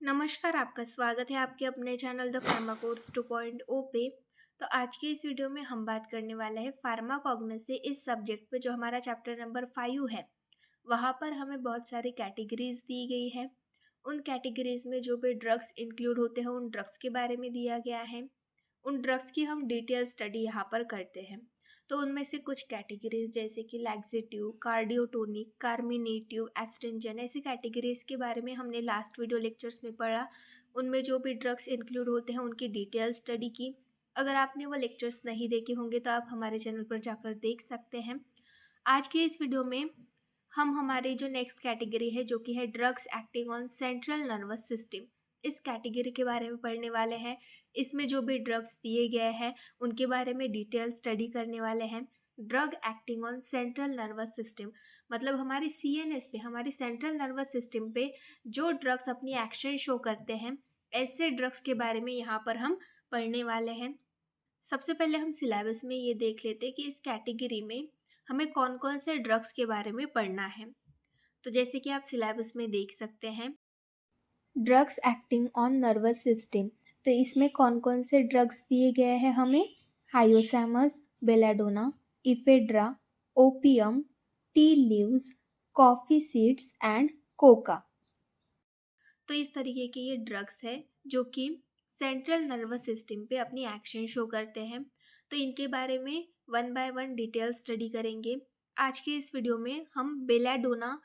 नमस्कार, आपका स्वागत है आपके अपने चैनल द फार्मा कोर्स 2.0 पे। तो आज के इस वीडियो में हम बात करने वाले हैं फार्माकोग्नोसी इस सब्जेक्ट पे, जो हमारा चैप्टर नंबर 5 है। वहाँ पर हमें बहुत सारी कैटेगरीज दी गई है। उन कैटेगरीज में जो भी ड्रग्स इंक्लूड होते हैं उन ड्रग्स के बारे में दिया गया है। उन ड्रग्स की हम डिटेल स्टडी यहाँ पर करते हैं। तो उनमें से कुछ कैटेगरीज जैसे कि लैक्सेटिव, कार्डियोटोनिक, कार्मिनेटिव, एस्ट्रिंजेंट, ऐसी कैटेगरीज के बारे में हमने लास्ट वीडियो लेक्चर्स में पढ़ा। उनमें जो भी ड्रग्स इंक्लूड होते हैं उनकी डिटेल स्टडी की। अगर आपने वो लेक्चर्स नहीं देखे होंगे तो आप हमारे चैनल पर जाकर देख सकते हैं। आज के इस वीडियो में हम हमारी जो नेक्स्ट कैटेगरी है, जो कि है drugs acting on central nervous system, इस कैटेगरी के बारे में पढ़ने वाले हैं। इसमें जो भी ड्रग्स दिए गए हैं उनके बारे में डिटेल स्टडी करने वाले हैं। Drug acting on central nervous system मतलब हमारी सीएनएस पे, हमारी सेंट्रल नर्वस सिस्टम पे जो ड्रग्स अपनी एक्शन शो करते हैं, ऐसे ड्रग्स के बारे में यहाँ पर हम पढ़ने वाले हैं। सबसे पहले हम सिलेबस में ये देख लेते हैं कि इस कैटेगरी में हमें कौन कौन से ड्रग्स के बारे में पढ़ना है। तो जैसे कि आप सिलेबस में देख सकते हैं, drugs acting on nervous system, तो इसमें कौन कौन से ड्रग्स दिए गए हैं हमें। Hyoscyamus, belladonna, ephedra, opium, tea leaves, coffee seeds and coca. तो इस तरीके के ये ड्रग्स है जो कि सेंट्रल नर्वस सिस्टम पे अपनी एक्शन शो करते हैं। तो इनके बारे में one by one detail study करेंगे। आज के इस वीडियो में हम बेलाडोना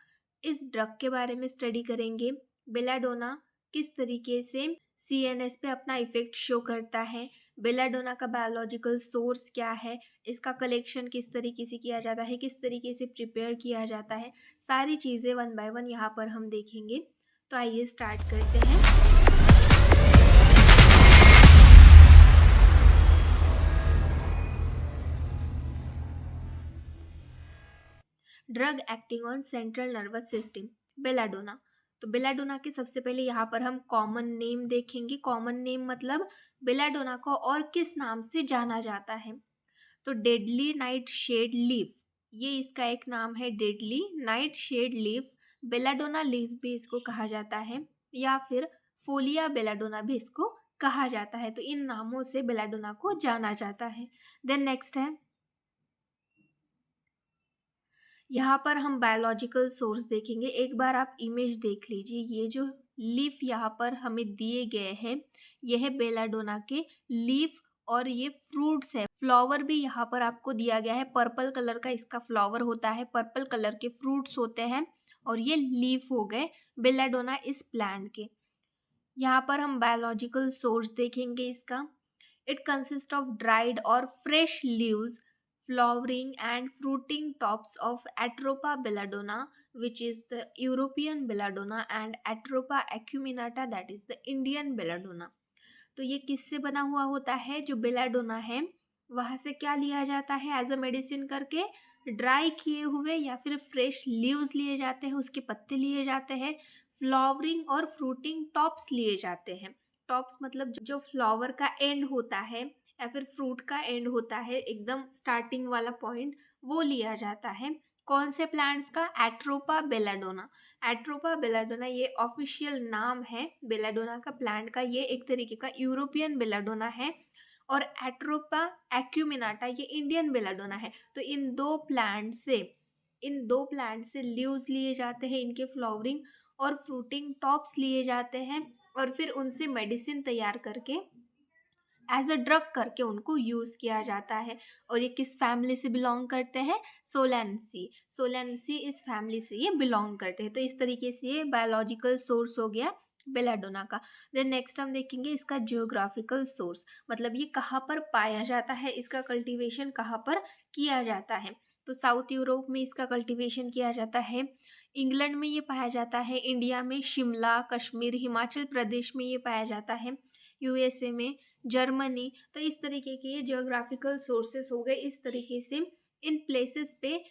इस ड्रग के बारे में स्टडी करेंगे। बेलाडोना किस तरीके से सीएनएस पे अपना इफेक्ट शो करता है, बेलाडोना का बायोलॉजिकल सोर्स क्या है, इसका कलेक्शन किस तरीके से किया जाता है, किस तरीके से प्रिपेयर किया जाता है, सारी चीज़ें वन बाय वन यहाँ पर हम देखेंगे। तो आइए स्टार्ट करते हैं। Drug acting on central nervous system, belladonna. तो बेलाडोना के सबसे पहले यहाँ पर हम कॉमन नेम देखेंगे। कॉमन नेम मतलब बेलाडोना को और किस नाम से जाना जाता है। तो डेडली नाइट शेड लीफ, ये इसका एक नाम है, deadly nightshade leaf. Belladonna leaf भी इसको कहा जाता है, या फिर फोलिया बेलाडोना भी इसको कहा जाता है। तो इन नामों से बेलाडोना को जाना जाता है। देन नेक्स्ट है, यहाँ पर हम बायोलॉजिकल सोर्स देखेंगे। एक बार आप इमेज देख लीजिए, ये जो लीफ यहाँ पर हमें दिए गए हैं, यह है बेलाडोना के लीफ और ये फ्रूट्स है। फ्लावर भी यहाँ पर आपको दिया गया है, पर्पल कलर का इसका फ्लावर होता है, पर्पल कलर के फ्रूट्स होते हैं, और ये लीफ हो गए बेलाडोना इस प्लांट के। यहाँ पर हम बायोलॉजिकल सोर्स देखेंगे इसका। इट कंसिस्ट ऑफ ड्राइड और fresh leaves, flowering and fruiting tops of Atropa belladonna, which is the European belladonna, and Atropa acuminata, that is the Indian belladonna. तो ये किससे बना हुआ होता है, जो बेलाडोना है वहाँ से क्या लिया जाता है एज अ मेडिसिन करके, ड्राई किए हुए या फिर फ्रेश लीव्स लिए जाते हैं, उसके पत्ते लिए जाते हैं, फ्लावरिंग और फ्रूटिंग टॉप्स लिए जाते हैं। टॉप्स मतलब जो फ्लावर का एंड होता है या फिर फ्रूट का एंड होता है, एकदम स्टार्टिंग वाला पॉइंट, वो लिया जाता है। कौन से प्लांट्स का? Atropa belladonna. एट्रोपा बेलाडोना ये ऑफिशियल नाम है बेलाडोना का, प्लांट का। ये एक तरीके का यूरोपियन बेलाडोना है, और एट्रोपा एक्यूमिनाटा ये इंडियन बेलाडोना है। तो इन दो प्लांट से लीव्स लिए जाते हैं, इनके फ्लावरिंग और फ्रूटिंग टॉप्स लिए जाते हैं, और फिर उनसे मेडिसिन तैयार करके एज अ ड्रग करके उनको यूज़ किया जाता है। और ये किस फैमिली से बिलोंग करते हैं? सोलैनेसी। सोलैनेसी इस फैमिली से ये बिलोंग करते हैं। तो इस तरीके से ये बायोलॉजिकल सोर्स हो गया बेलाडोना का। देन नेक्स्ट हम देखेंगे इसका जियोग्राफिकल सोर्स, मतलब ये कहाँ पर पाया जाता है, इसका कल्टीवेशन कहाँ पर किया जाता है। तो साउथ यूरोप में इसका कल्टीवेशन किया जाता है, इंग्लैंड में ये पाया जाता है, इंडिया में शिमला, कश्मीर, हिमाचल प्रदेश में ये पाया जाता है, यूएसए में, जर्मनी। तो इस तरीके के ये जियोग्राफिकल सोर्सेस हो गए। इस तरीके से इन प्लेसेस पे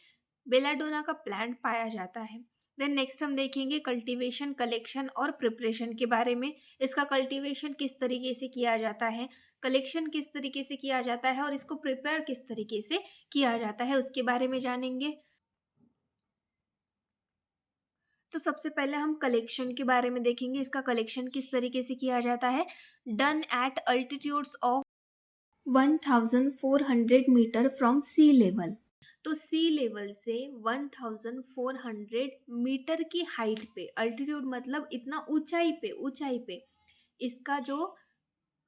बेलाडोना का प्लांट पाया जाता है। देन नेक्स्ट हम देखेंगे कल्टीवेशन, कलेक्शन और प्रिपरेशन के बारे में। इसका कल्टीवेशन किस तरीके से किया जाता है, कलेक्शन किस तरीके से किया जाता है, और इसको प्रिपेयर किस तरीके से किया जाता है, उसके बारे में जानेंगे। तो सबसे पहले हम कलेक्शन के बारे में देखेंगे, इसका कलेक्शन किस तरीके से किया जाता है। Done at altitudes of 1400 meter from sea level. तो सी लेवल से 1400 मीटर की हाइट पे, अल्टीट्यूड मतलब इतना ऊंचाई पे इसका जो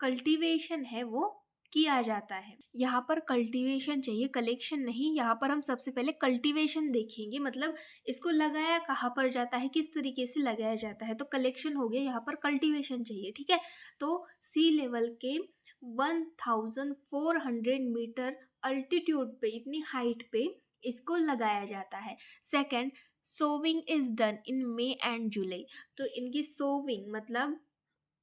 कल्टीवेशन है वो किया जाता है। यहाँ पर कल्टीवेशन चाहिए, कलेक्शन नहीं। यहाँ पर हम सबसे पहले कल्टीवेशन देखेंगे, मतलब इसको लगाया कहाँ पर जाता है, किस तरीके से लगाया जाता है। तो कलेक्शन हो गया, यहाँ पर कल्टीवेशन चाहिए, ठीक है। तो सी लेवल के 1400 मीटर अल्टीट्यूड पे, इतनी हाइट पे इसको लगाया जाता है। Second, sowing is done in May and July. तो इनकी सोविंग मतलब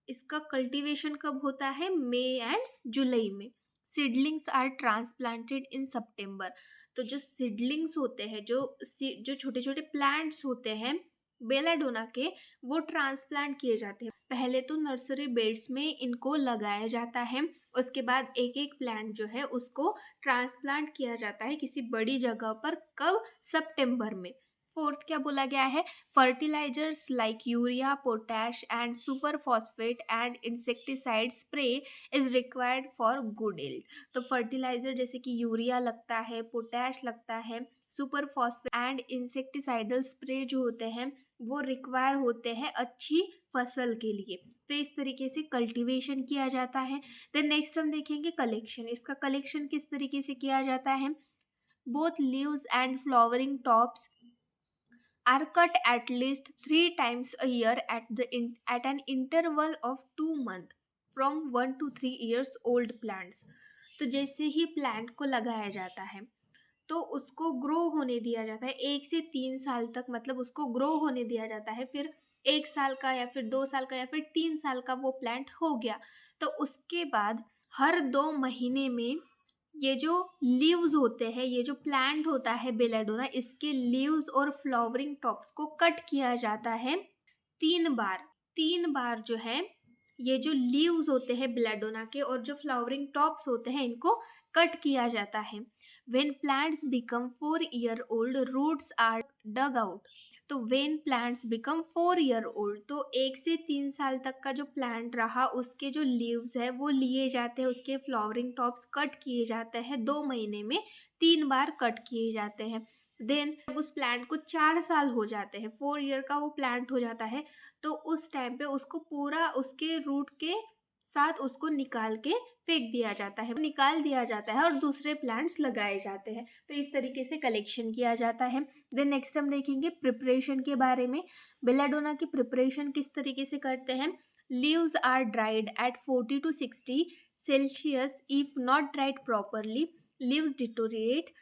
इसका कल्टीवेशन कब होता है, मई एंड जुलाई में। सीडलिंग्स आर ट्रांसप्लांटेड इन सितंबर। तो जो सीडलिंग्स होते हैं, जो छोटे छोटे प्लांट्स होते हैं बेलाडोना के, वो ट्रांसप्लांट किए जाते हैं। पहले तो नर्सरी बेड्स में इनको लगाया जाता है, उसके बाद एक एक प्लांट जो है उसको ट्रांसप्लांट किया जाता है किसी बड़ी जगह पर। कब, सितंबर में। फोर्थ क्या बोला गया है, fertilisers like urea, potash and super phosphate and insecticide spray is required for good yield. तो फर्टिलाइजर जैसे कि यूरिया लगता है, पोटैश लगता है, super phosphate and insecticidal spray जो होते हैं वो रिक्वायर होते हैं अच्छी फसल के लिए। तो इस तरीके से कल्टीवेशन किया जाता है। देन नेक्स्ट हम देखेंगे कलेक्शन। इसका कलेक्शन किस तरीके से किया जाता है। Both leaves and flowering tops are cut at least 3 times a year at an interval of 2 months from 1 to 3 years old plants। तो जैसे ही प्लांट को लगाया जाता है तो उसको ग्रो होने दिया जाता है 1 से 3 साल तक, मतलब उसको ग्रो होने दिया जाता है। फिर 1 साल का या फिर 2 साल का या फिर 3 साल का वो प्लांट हो गया, तो उसके बाद हर 2 महीने में ये जो लीव्स होते हैं, ये जो प्लांट होता है बेलाडोना, इसके लीव्स और फ्लावरिंग टॉप्स को कट किया जाता है 3 बार। 3 बार जो है ये जो लीव्स होते हैं बेलाडोना के और जो फ्लावरिंग टॉप्स होते हैं इनको कट किया जाता है। When plants become 4 year old roots are dug out. तो when plants become 4 year old, तो 1 से 3 साल तक का जो प्लांट रहा उसके जो लीव्स है वो लिए जाते हैं, उसके फ्लावरिंग टॉप्स कट किए जाते हैं 2 महीने में 3 बार कट किए जाते हैं। देन जब उस प्लांट को 4 साल हो जाते हैं, 4 year का वो प्लांट हो जाता है, तो उस टाइम पे उसको पूरा उसके रूट के साथ उसको निकाल के फेंक दिया जाता है, निकाल दिया जाता है और दूसरे प्लांट्स लगाए जाते हैं। तो इस तरीके से कलेक्शन किया जाता है। देन नेक्स्ट हम देखेंगे प्रिपरेशन के बारे में। बेलाडोना की प्रिपरेशन किस तरीके से करते हैं। Leaves are dried at 40 to 60 Celsius. If not dried properly leaves deteriorate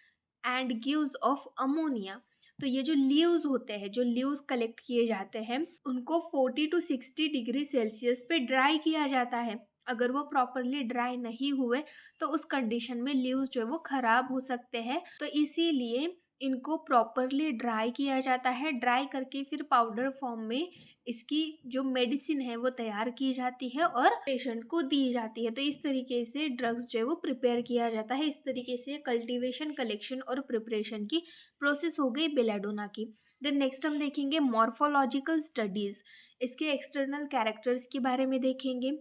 and gives off ammonia. तो ये जो लीव्स होते हैं, जो लीव्स कलेक्ट किए जाते हैं, उनको 40 to 60 डिग्री सेल्सियस पे ड्राई किया जाता है। अगर वो प्रॉपरली ड्राई नहीं हुए तो उस कंडीशन में लीव्स जो है वो खराब हो सकते हैं। तो इसीलिए इनको प्रॉपरली ड्राई किया जाता है। ड्राई करके फिर पाउडर फॉर्म में इसकी जो मेडिसिन है वो तैयार की जाती है और पेशेंट को दी जाती है। तो इस तरीके से ड्रग्स जो है वो प्रिपेयर किया जाता है। इस तरीके से कल्टीवेशन, कलेक्शन और प्रिपरेशन की प्रोसेस हो गई बेलाडोना की। देन नेक्स्ट हम देखेंगे मॉर्फोलॉजिकल स्टडीज। इसके एक्सटर्नल कैरेक्टर्स के बारे में देखेंगे।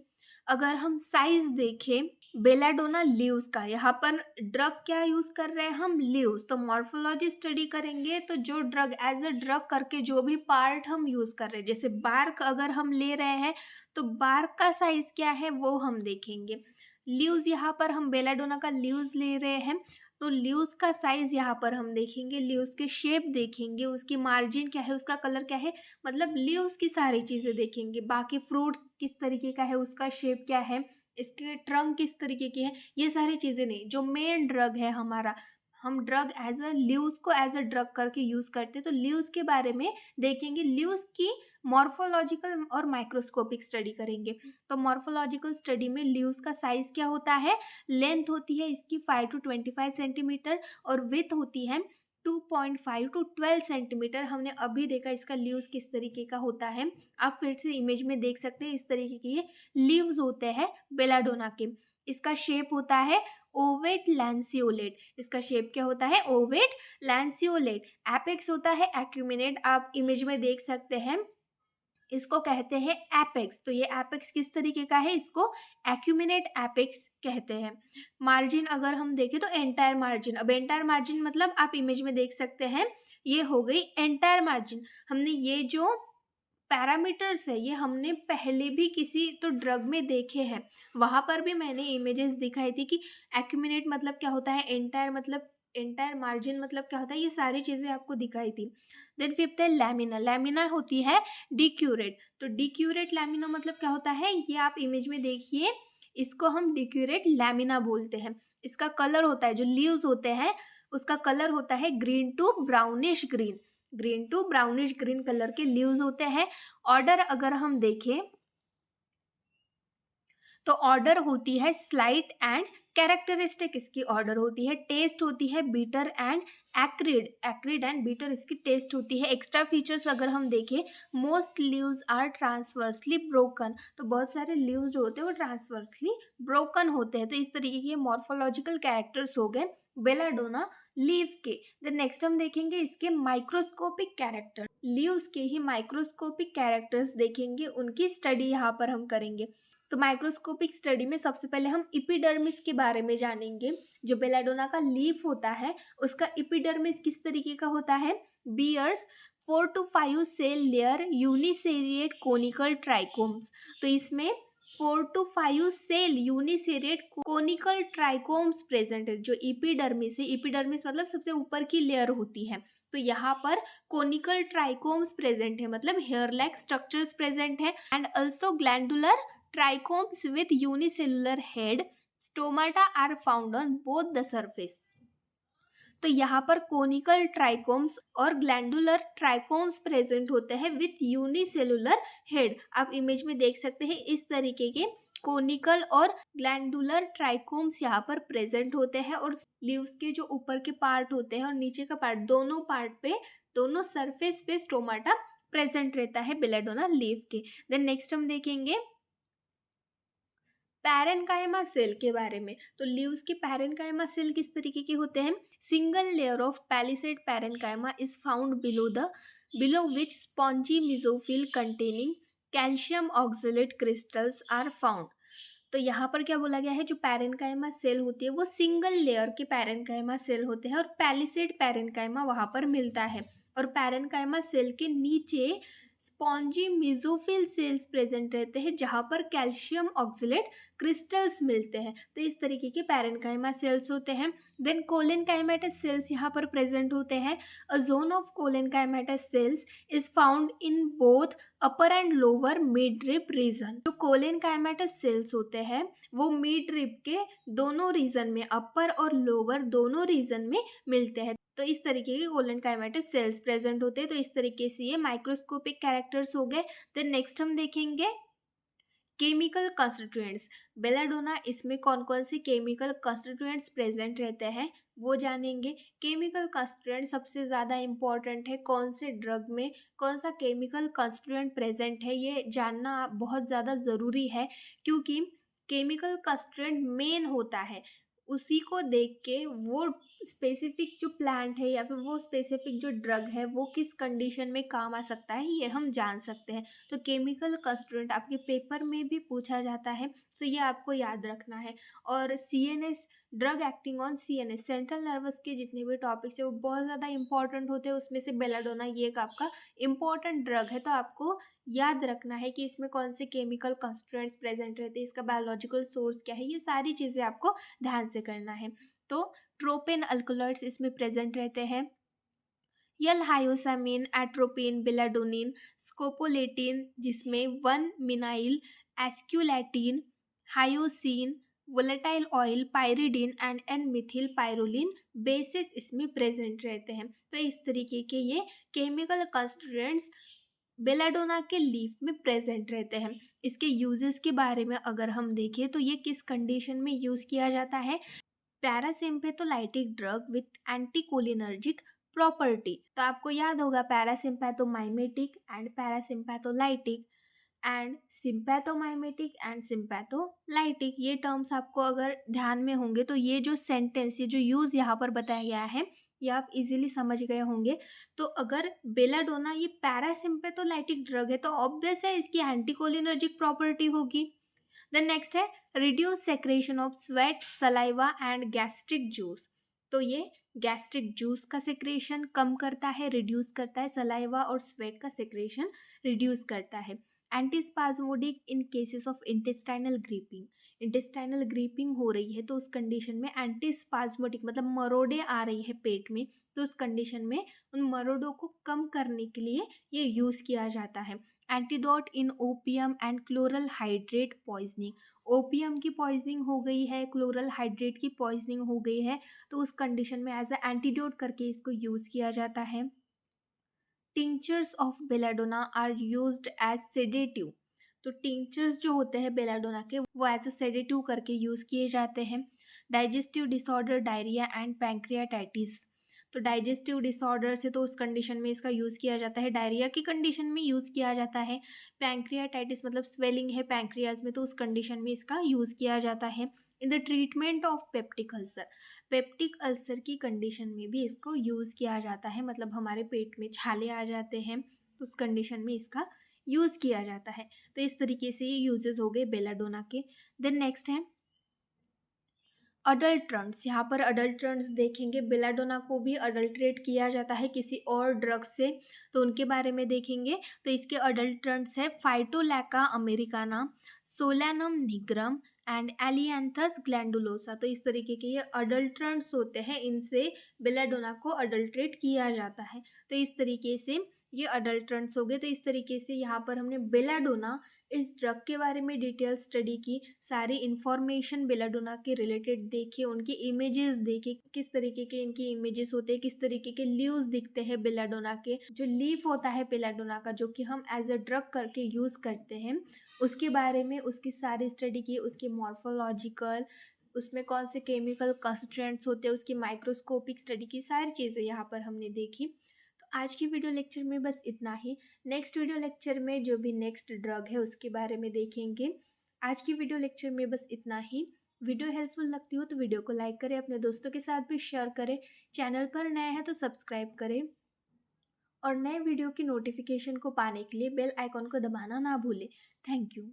अगर हम साइज देखें बेलाडोना लीव्स का, यहाँ पर ड्रग क्या यूज कर रहे हैं हम, लीव्स। तो मॉर्फोलॉजी स्टडी करेंगे तो जो ड्रग एज अ ड्रग करके जो भी पार्ट हम यूज कर रहे हैं, जैसे बार्क अगर हम ले रहे हैं तो बार्क का साइज क्या है वो हम देखेंगे। लीव्स, यहाँ पर हम बेलाडोना का लीव्स ले रहे हैं तो लीव्स का साइज यहाँ पर हम देखेंगे, लीव्स के शेप देखेंगे, उसकी मार्जिन क्या है, उसका कलर क्या है, मतलब लीव्स की सारी चीजें देखेंगे। बाकी फ्रूट किस तरीके का है, उसका शेप क्या है, इसके ट्रंक किस तरीके की है, ये सारी चीजें नहीं। जो मेन ड्रग है हमारा, हम ड्रग एज अ लीव्स को एज अ ड्रग करके यूज करते हैं, तो लीव्स के बारे में देखेंगे। लीव्स की मॉर्फोलॉजिकल और माइक्रोस्कोपिक स्टडी करेंगे। तो मॉर्फोलॉजिकल स्टडी में लीव्स का साइज क्या होता है, लेंथ होती है इसकी 5 to 25 सेंटीमीटर और विथ होती है 2.5 to 12 सेंटीमीटर। हमने अभी देखा इसका लीव्स किस तरीके का होता है, आप फिर से इमेज में देख सकते हैं। इस तरीके के ये लीव्स होते हैं बेलाडोना के। इसका शेप होता है ओवेट लैंसियोलेट। इसका शेप क्या होता है? ओवेट लैंसियोलेट। एपेक्स होता है एक्यूमिनेट, आप इमेज में देख सकते हैं, इसको कहते हैं एपेक्स। तो ये एपेक्स किस तरीके का है? इसको एक्यूमिनेट एपेक्स कहते हैं। मार्जिन अगर हम देखें तो एंटायर मार्जिन। अब एंटायर मार्जिन मतलब आप इमेज में देख सकते हैं, ये हो गई एंटायर मार्जिन। हमने ये जो पैरामीटर्स है ये हमने पहले भी किसी तो ड्रग में देखे हैं, वहां पर भी मैंने इमेजेस दिखाई थी कि एक्यूमिनेट मतलब क्या होता है, एंटायर मतलब, एंटायर मार्जिन मतलब क्या होता है, ये सारी चीजें आपको दिखाई थी। देन फिफ्थ है लैमिना। लैमिना होती है डिक्यूरेट। तो डिक्यूरेट लैमिना मतलब क्या होता है, ये आप इमेज में देखिए, इसको हम डिक्यूरेट लैमिना बोलते हैं। इसका कलर होता है, जो लीव्स होते हैं उसका कलर होता है green to brownish green. Green to brownish green colour के लीव्स होते हैं। ऑर्डर अगर हम देखें तो ऑर्डर होती है स्लाइट एंड कैरेक्टरिस्टिक, इसकी ऑर्डर होती है। टेस्ट होती है bitter and acrid. Acrid and bitter इसकी टेस्ट होती है। एक्स्ट्रा फीचर्स अगर हम देखें, most leaves are transversely broken. तो बहुत सारे लीव्स जो होते हैं वो ट्रांसवर्सली ब्रोकन होते हैं। तो इस तरीके के मॉर्फोलॉजिकल कैरेक्टर्स हो गए बेलाडोना लीव के। देन नेक्स्ट हम देखेंगे इसके माइक्रोस्कोपिक कैरेक्टर। लीव्स के ही माइक्रोस्कोपिक कैरेक्टर्स देखेंगे, उनकी स्टडी यहाँ पर हम करेंगे। तो माइक्रोस्कोपिक स्टडी में सबसे पहले हम इपिडर्मिस के बारे में जानेंगे। जो बेलाडोना का लीफ होता है उसका इपिडर्मिस किस तरीके का होता है? Bears 4 to 5 cell layer uniseriate conical trichomes. तो इसमें 4 to 5 cell uniseriate conical trichomes present है। जो इपिडर्मिस है, इपिडर्मिस मतलब सबसे ऊपर की लेयर होती है, तो यहाँ पर कोनिकल ट्राइकोम्स प्रेजेंट है, मतलब हेयर लाइक स्ट्रक्चर्स प्रेजेंट है। And also glandular trichomes with unicellular head. Stomata are found on both the surface. तो यहाँ पर कोनिकल ट्राइकोम्स और ग्लैंडुलर ट्राइकोम्स प्रेजेंट होते हैं विथ यूनिसेलुलर हेड। आप इमेज में देख सकते हैं इस तरीके के कोनिकल और ग्लैंडुलर ट्राइकोम्स यहाँ पर प्रेजेंट होते हैं। और लीव्स के जो ऊपर के पार्ट होते हैं और नीचे का पार्ट, दोनों पार्ट पे, दोनों सरफेस पे स्टोमाटा प्रेजेंट रहता है बेलाडोना लीव के। देन नेक्स्ट हम देखेंगे पैरेनकाइमा सेल के बारे में। तो लीव्स के पैरेनकाइमा सेल किस तरीके के होते हैं? Single layer of palisade parenchyma is found below which spongy mesophyll containing calcium oxalate crystals are found. तो यहाँ पर क्या बोला गया है, जो पैरेनकाइमा सेल होती है वो सिंगल लेयर के पैरेनकाइमा सेल होते हैं और पैलिसेड पैरेनकाइमा वहां पर मिलता है। और पैरेनकाइमा सेल के नीचे स्पॉन्जी मेसोफिल सेल्स प्रेजेंट रहते हैं जहां पर कैल्शियम ऑक्सलेट क्रिस्टल्स मिलते हैं। तो इस तरीके के पैरेनकाइमा सेल्स होते हैं। देन कोलेनकाइमेटस सेल्स यहाँ पर प्रेजेंट होते हैं। A zone of collenchymatous cells is found in both upper and lower mid rib region. जो कोलेनकाइमेटस सेल्स होते हैं वो मिड रिब के दोनों रीजन में, अपर और लोअर दोनों रीजन में मिलते हैं। तो इस तरीके के कोलेनकाइमेटस सेल्स प्रेजेंट होते हैं। तो इस तरीके से ये माइक्रोस्कोपिक कैरेक्टर्स हो गए। देन नेक्स्ट हम देखेंगे केमिकल कंस्टिट्यूएंट्स। बेलाडोना इसमें कौन कौन से केमिकल कंस्टिट्यूएंट्स प्रेजेंट रहते हैं वो जानेंगे। केमिकल कंस्टिट्यूएंट सबसे ज़्यादा इंपॉर्टेंट है, कौन से ड्रग में कौन सा केमिकल कंस्टिट्यूएंट प्रेजेंट है ये जानना बहुत ज़्यादा ज़रूरी है, क्योंकि केमिकल कंस्टिट्यूएंट मेन होता है, उसी को देख के वो स्पेसिफिक जो प्लांट है या फिर वो स्पेसिफिक जो ड्रग है वो किस कंडीशन में काम आ सकता है ये हम जान सकते हैं। तो केमिकल कंस्टिट्यूएंट आपके पेपर में भी पूछा जाता है, तो ये आपको याद रखना है। और CNS, drug acting on CNS, central nervous के जितने भी टॉपिक्स है वो बहुत ज़्यादा इंपॉर्टेंट होते हैं, उसमें से बेलाडोना ये एक आपका इम्पॉर्टेंट ड्रग है। तो आपको याद रखना है कि इसमें कौन से केमिकल कंस्टिट्यूएंट्स प्रेजेंट रहते हैं, इसका बायोलॉजिकल सोर्स क्या है, ये सारी चीज़ें आपको ध्यान से करना है। तो ट्रोपेन अल्कलॉइड्स इसमें प्रेजेंट रहते हैं। यल हायोसामिन, एट्रोपिन, बेलाडोनिन, स्कोपोलेटिन जिसमें 1 methyl esculetin, hyoscine, volatile oil, pyridine and N methyl pyrroline bases इसमें प्रेजेंट रहते हैं। तो इस तरीके के ये केमिकल कंस्टिट्यूएंट्स बेलाडोना के लीफ में प्रेजेंट रहते हैं। इसके यूजेस के बारे में अगर हम देखें तो ये किस कंडीशन में यूज किया जाता है? Parasympatholytic drug with anticholinergic property. तो आपको याद होगा parasympathomimetic and parasympatholytic and sympathomimetic and sympatholytic. ये टर्म्स आपको अगर ध्यान में होंगे तो ये जो सेंटेंस, ये जो यूज़ यहाँ पर बताया गया है, ये आप इजीली समझ गए होंगे। तो अगर बेलाडोना ये पैरासिम्पैथोलाइटिक ड्रग है तो ऑब्वियस है इसकी एंटीकोलिनर्जिक प्रॉपर्टी होगी। देन नेक्स्ट है reduce secretion of sweat, saliva and gastric juice. तो ये गैस्ट्रिक जूस का सेक्रेशन कम करता है, रिड्यूस करता है, सलाइवा और स्वेट का सेक्रेशन रिड्यूस करता है। Antispasmodic in cases of intestinal griping. Intestinal griping हो रही है तो उस कंडीशन में एंटीस्पाज्मोडिक मतलब मरोड़े आ रही है पेट में, तो उस कंडीशन में उन मरोड़ों को कम करने के लिए ये यूज़ किया जाता है। Antidote in opium and chloral hydrate poisoning. Opium की पॉइजनिंग हो गई है, क्लोरल हाइड्रेट की पॉइजनिंग हो गई है, तो उस कंडीशन में एज अ एंटीडोट करके इसको यूज़ किया जाता है। Tinctures of belladonna are used as sedative. तो टिंचर्स जो होते हैं बेलाडोना के वो एज अ सेडेटिव करके यूज़ किए जाते हैं। Digestive disorder, diarrhoea and pancreatitis. तो डाइजेस्टिव डिसऑर्डर से तो उस कंडीशन में इसका यूज़ किया जाता है, डायरिया की कंडीशन में यूज़ किया जाता है। पैंक्रियाटाइटिस मतलब स्वेलिंग है पैंक्रियाज में, तो उस कंडीशन में इसका यूज़ किया जाता है। In the treatment of peptic ulcer, peptic ulcer की कंडीशन में भी इसको यूज़ किया जाता है, मतलब हमारे पेट में छाले आ जाते हैं तो उस कंडीशन में इसका यूज़ किया जाता है। तो इस तरीके से ये यूजेस हो गए बेलाडोना के। देन नेक्स्ट है अडल्ट्रंट्स। यहाँ पर अडल्ट्रंट्स देखेंगे, बेलाडोना को भी अडल्ट्रेट किया जाता है किसी और ड्रग से, तो उनके बारे में देखेंगे। तो इसके अडल्ट्रंट्स है फाइटोलैका अमेरिकाना, सोलैनम निग्रम एंड एलियंथस ग्लैंडुलोसा। तो इस तरीके के ये अडल्ट्रंट्स होते हैं, इनसे बेलाडोना को अडल्ट्रेट किया जाता है। तो इस तरीके से ये अडल्ट्रंट्स हो गए। तो इस तरीके से यहाँ पर हमने बेलाडोना इस ड्रग के बारे में डिटेल स्टडी की, सारी इंफॉर्मेशन बेलाडोना के रिलेटेड देखे, उनकी इमेजेस देखे, किस तरीके के इनकी इमेजेस होते हैं, किस तरीके के लीव्स दिखते हैं बेलाडोना के, जो लीफ होता है बेलाडोना का जो कि हम एज अ ड्रग करके यूज़ करते हैं, उसके बारे में उसकी सारी स्टडी की, उसके मॉर्फोलॉजिकल, उसमें कौन से केमिकल कंस्टिट्यूएंट्स होते हैं, उसकी माइक्रोस्कोपिक स्टडी की, सारी चीज़ें यहाँ पर हमने देखी। तो आज की वीडियो लेक्चर में बस इतना ही। नेक्स्ट वीडियो लेक्चर में जो भी नेक्स्ट ड्रग है उसके बारे में देखेंगे। आज की वीडियो लेक्चर में बस इतना ही। वीडियो हेल्पफुल लगती हो तो वीडियो को लाइक करें, अपने दोस्तों के साथ भी शेयर करें, चैनल पर नए हैं तो सब्सक्राइब करें और नए वीडियो की नोटिफिकेशन को पाने के लिए बेल आइकॉन को दबाना ना भूलें। Thank you.